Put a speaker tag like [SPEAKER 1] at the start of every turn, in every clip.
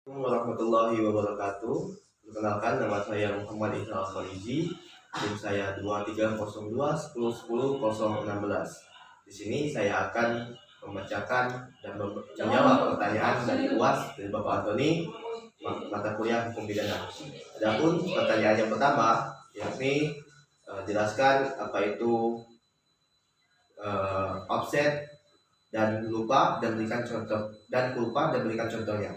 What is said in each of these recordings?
[SPEAKER 1] Warahmatullahi wabarakatuh. Perkenalkan, nama saya Muhammad Iqbal Khalizi. NIM saya 2302 10 10 016. Di sini saya akan membacakan dan menjawab pertanyaan dari UAS dari Bapak Antoni, mata kuliah hukum pidana. Adapun pertanyaan yang pertama, yakni jelaskan apa itu offset dan lupa dan berikan contohnya.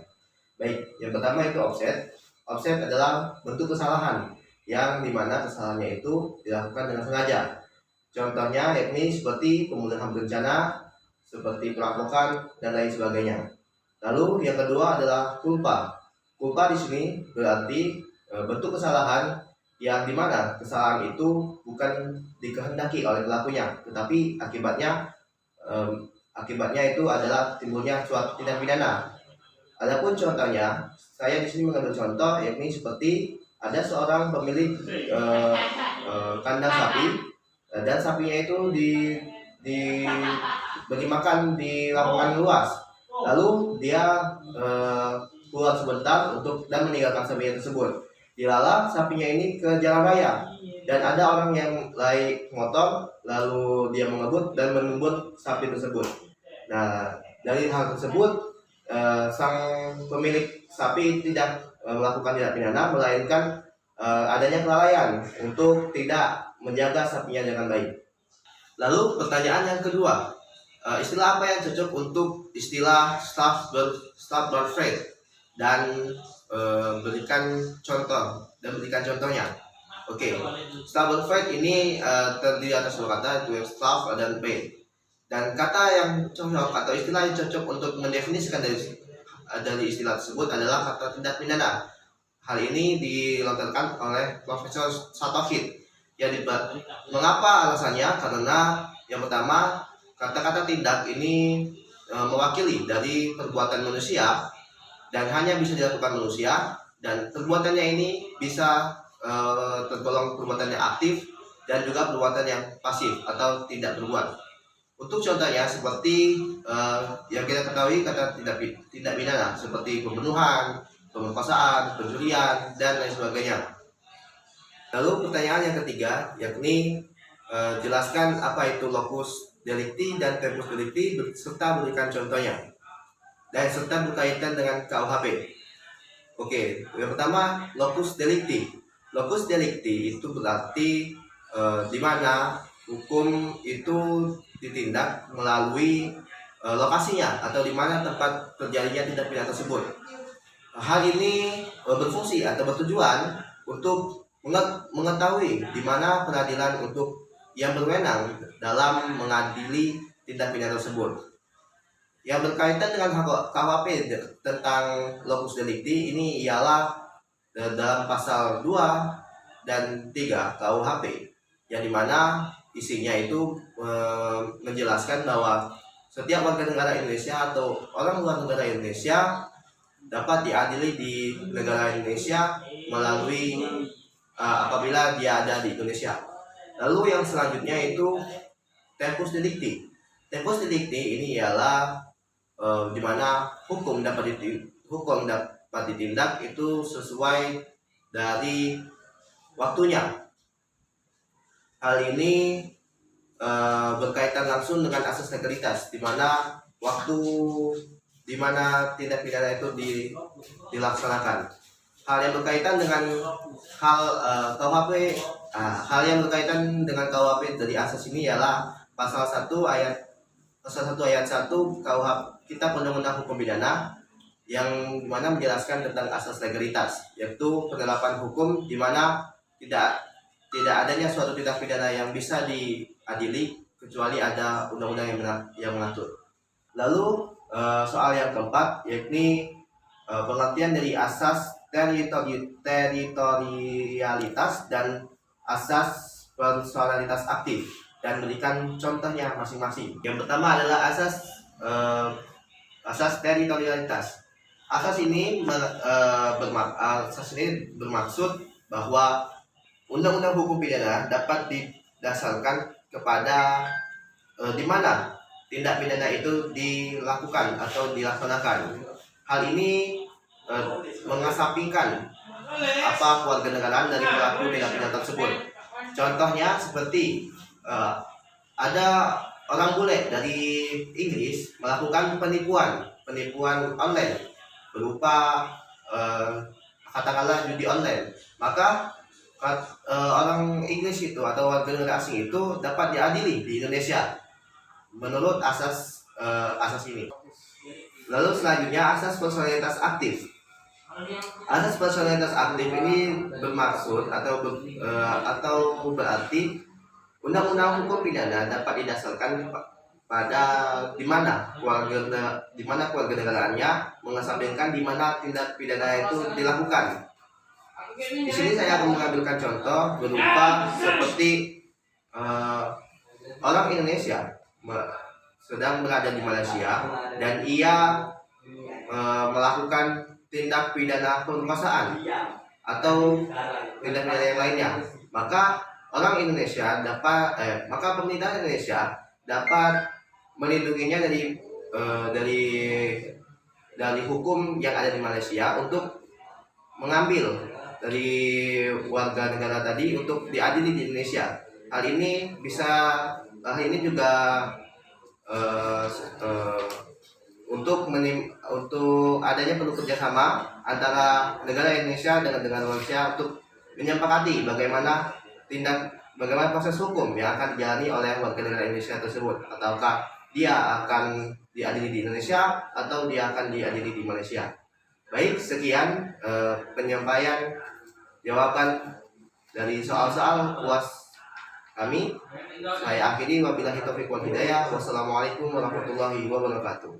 [SPEAKER 1] Baik, yang pertama itu offset. Offset adalah bentuk kesalahan yang dimana kesalahannya itu dilakukan dengan sengaja. Contohnya yakni seperti pembunuhan berencana, seperti perampokan dan lain sebagainya. Lalu yang kedua adalah culpa. Culpa di sini berarti bentuk kesalahan yang dimana kesalahan itu bukan dikehendaki oleh pelakunya, tetapi akibatnya itu adalah timbulnya suatu tindak pidana. Adapun contohnya, saya di sini mengambil contoh yakni seperti ada seorang pemilik kandang sapi dan sapinya itu diberi makan di lapangan luas. Lalu dia keluar sebentar dan meninggalkan sapinya tersebut. Dilalah sapinya ini ke jalan raya dan ada orang yang naik motor, lalu dia mengebut dan menumbut sapi tersebut. Nah, dari hal tersebut sang pemilik sapi tidak melakukan tindak pidana, melainkan adanya kelalaian untuk tidak menjaga sapinya dengan baik. Lalu pertanyaan yang kedua, istilah apa yang cocok untuk istilah start faith dan berikan contohnya. Oke, start faith ini terdiri atas dua kata, yaitu start dan faith. Dan kata yang cocok atau istilah yang cocok untuk mendefinisikan dari istilah tersebut adalah kata tindak pidana. Hal ini dilontarkan oleh Profesor Satohid. Mengapa alasannya? Karena yang pertama, kata-kata tindak ini mewakili dari perbuatan manusia dan hanya bisa dilakukan manusia, dan perbuatannya ini bisa tergolong perbuatan yang aktif dan juga perbuatan yang pasif atau tidak berbuat. Untuk contohnya seperti yang kita ketahui kata tindak pidana seperti pembunuhan, pemerkosaan, pencurian dan lain sebagainya. Lalu pertanyaan yang ketiga yakni jelaskan apa itu locus delicti dan tempus delicti serta berikan contohnya dan serta berkaitan dengan KUHP. Oke, yang pertama locus delicti. Locus delicti itu berarti di mana hukum itu ditindak melalui lokasinya atau di mana tempat terjadinya tindak pidana tersebut. Hal ini berfungsi atau bertujuan untuk mengetahui di mana peradilan untuk yang berwenang dalam mengadili tindak pidana tersebut. Yang berkaitan dengan KUHP tentang locus delicti ini ialah dalam pasal 2 dan 3 KUHP, yang dimana isinya itu menjelaskan bahwa setiap warga negara Indonesia atau orang luar negara Indonesia dapat diadili di negara Indonesia melalui apabila dia ada di Indonesia. Lalu yang selanjutnya itu tempus delicti. Tempus delicti ini ialah di mana hukum dapat ditindak itu sesuai dari waktunya. Hal ini berkaitan langsung dengan asas legalitas, di mana waktu di mana tindak pidana itu dilaksanakan. Hal yang berkaitan dengan KUHP, hal yang berkaitan dengan KUHP dari asas ini ialah pasal 1 ayat 1 KUHP Kitab Undang-Undang Hukum Pidana, yang dimana menjelaskan tentang asas legalitas, yaitu penerapan hukum di mana tidak adanya suatu tindak pidana yang bisa diadili kecuali ada undang-undang yang mengatur. Lalu soal yang keempat yakni pengertian dari asas teritorialitas dan asas personalitas aktif dan berikan contohnya masing-masing. Yang pertama adalah asas teritorialitas. Asas ini bermaksud bahwa Undang-Undang Hukum Pidana dapat didasarkan kepada di mana tindak pidana itu dilakukan atau dilaksanakan. Hal ini mengesampingkan apa kewarganegaraan dari pelaku tindak pidana tersebut. Contohnya seperti ada orang bule dari Inggris melakukan penipuan online berupa katakanlah judi online. Maka orang Inggris itu atau warga negara asing itu dapat diadili di Indonesia menurut asas ini. Lalu selanjutnya asas personalitas aktif. Asas personalitas aktif ini bermaksud atau berarti undang-undang hukum pidana dapat didasarkan pada di mana kewarganegaraannya mengesampingkan di mana tindak pidana itu dilakukan. Di sini saya akan mengambilkan contoh berupa seperti orang Indonesia sedang berada di Malaysia dan ia melakukan tindak pidana pemerkosaan atau tindak pidana yang lainnya. Maka pemerintah Indonesia dapat melindunginya dari hukum yang ada di Malaysia untuk mengambil dari warga negara tadi untuk diadili di Indonesia. Hal ini juga untuk adanya perlu kerjasama antara negara Indonesia dengan negara Malaysia untuk menyepakati bagaimana proses hukum yang akan dijalani oleh warga negara Indonesia tersebut, ataukah dia akan diadili di Indonesia atau dia akan diadili di Malaysia. Baik, sekian penyampaian jawaban dari soal-soal UAS kami. Saya akhiri, wabillahi taufiq wal hidayah. Wassalamualaikum warahmatullahi wabarakatuh.